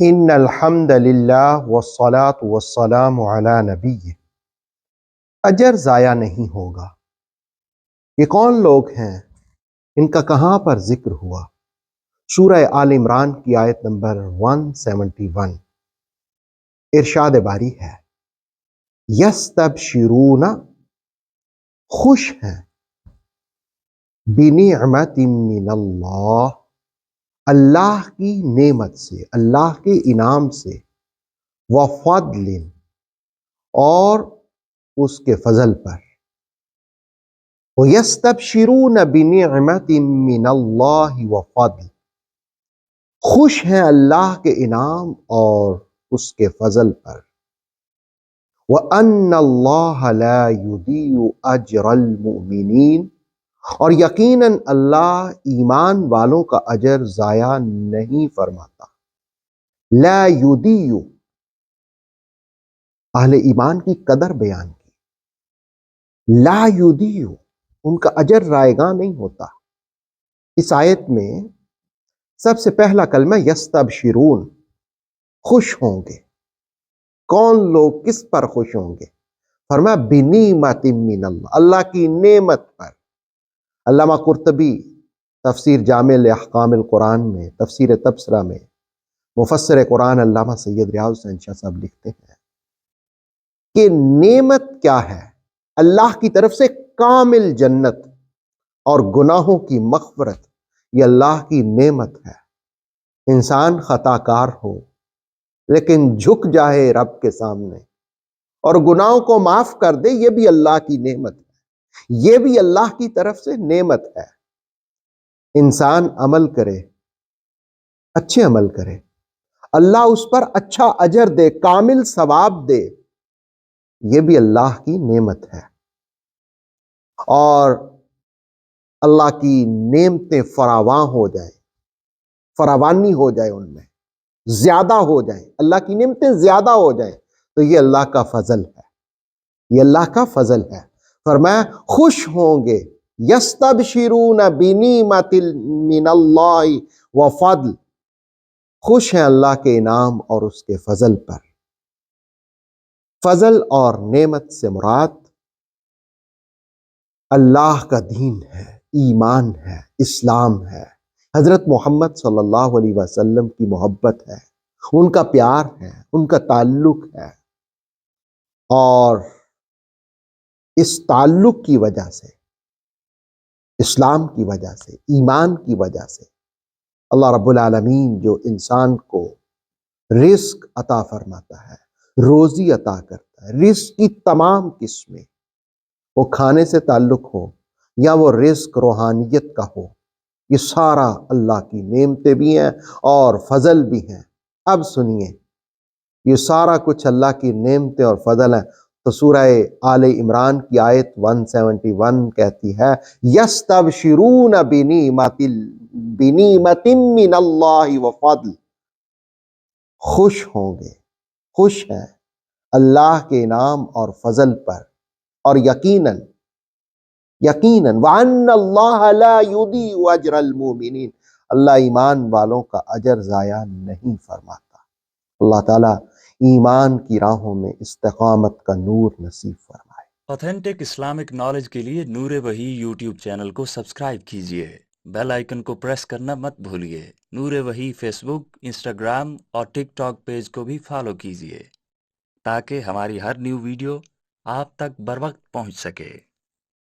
ان الحمد للہ والصلاة والسلام علی نبی، اجر ضائع نہیں ہوگا۔ یہ کون لوگ ہیں؟ ان کا کہاں پر ذکر ہوا؟ سورہ آل عمران کی آیت نمبر 171۔ ارشاد باری ہے، یستبشرون، خوش ہیں، بنعمت من اللہ، اللہ کی نعمت سے، اللہ کے انعام سے، وفضل، اور اس کے فضل پر۔ وَيَسْتَبْشِرُونَ بِنِعْمَةٍ مِّنَ اللَّهِ وَفَضْلٍ، خوش ہیں اللہ کے انعام اور اس کے فضل پر۔ وَأَنَّ اللَّهَ لَا يُضِيعُ أَجْرَ الْمُؤْمِنِينَ، اور یقیناً اللہ ایمان والوں کا اجر ضائع نہیں فرماتا۔ لا یضیع، اہل ایمان کی قدر بیان کی۔ لا یضیع، ان کا اجر رائے گاں نہیں ہوتا۔ اس آیت میں سب سے پہلا کلمہ یستبشرون، خوش ہوں گے۔ کون لوگ کس پر خوش ہوں گے؟ فرمایا بنعمت من اللہ، اللہ کی نعمت پر۔ علامہ قرطبی تفسیر جامع احکام القرآن میں، تفسیر تبصرہ میں، مفسر قرآن علامہ سید ریاض حسین شاہ صاحب لکھتے ہیں کہ نعمت کیا ہے؟ اللہ کی طرف سے کامل جنت اور گناہوں کی مغفرت، یہ اللہ کی نعمت ہے۔ انسان خطا کار ہو لیکن جھک جائے رب کے سامنے اور گناہوں کو معاف کر دے، یہ بھی اللہ کی نعمت ہے، یہ بھی اللہ کی طرف سے نعمت ہے۔ انسان عمل کرے، اچھے عمل کرے، اللہ اس پر اچھا اجر دے، کامل ثواب دے، یہ بھی اللہ کی نعمت ہے۔ اور اللہ کی نعمتیں فراواں ہو جائیں، فراوانی ہو جائے، ان میں زیادہ ہو جائیں، اللہ کی نعمتیں زیادہ ہو جائیں، تو یہ اللہ کا فضل ہے، یہ اللہ کا فضل ہے۔ فرمایا خوش ہوں گے، یستبشرون بنعمت من اللہ وفضل، خوش ہیں اللہ کے انعام اور اس کے فضل پر۔ فضل اور نعمت سے مراد اللہ کا دین ہے، ایمان ہے، اسلام ہے، حضرت محمد صلی اللہ علیہ وسلم کی محبت ہے، ان کا پیار ہے، ان کا تعلق ہے۔ اور اس تعلق کی وجہ سے، اسلام کی وجہ سے، ایمان کی وجہ سے، اللہ رب العالمین جو انسان کو رزق عطا فرماتا ہے، روزی عطا کرتا ہے، رزق کی تمام قسمیں، وہ کھانے سے تعلق ہو یا وہ رزق روحانیت کا ہو، یہ سارا اللہ کی نعمتیں بھی ہیں اور فضل بھی ہیں۔ اب سنیے، یہ سارا کچھ اللہ کی نعمتیں اور فضل ہیں، تو سورہ آل عمران کی آیت 171 کہتی ہے یستبشرون بنعمت من اللہ وفضل، خوش ہوں گے، خوش ہیں اللہ کے انعام اور فضل پر، اور یقیناً وَأَنَّ اللَّهَ لَا يُضِيعُ أَجْرَ الْمُؤْمِنِينَ، اللہ ایمان والوں کا اجر ضائع نہیں فرماتا۔ اللہ تعالیٰ ایمان کی راہوں میں استقامت کا نور نصیب فرمائے۔ اوتھینٹک اسلامک نالج کے لیے نور وحی یوٹیوب چینل کو سبسکرائب کیجئے، بیل آئیکن کو پریس کرنا مت بھولیے۔ نور وحی فیس بک، انسٹاگرام اور ٹک ٹاک پیج کو بھی فالو کیجئے تاکہ ہماری ہر نیو ویڈیو آپ تک بروقت پہنچ سکے۔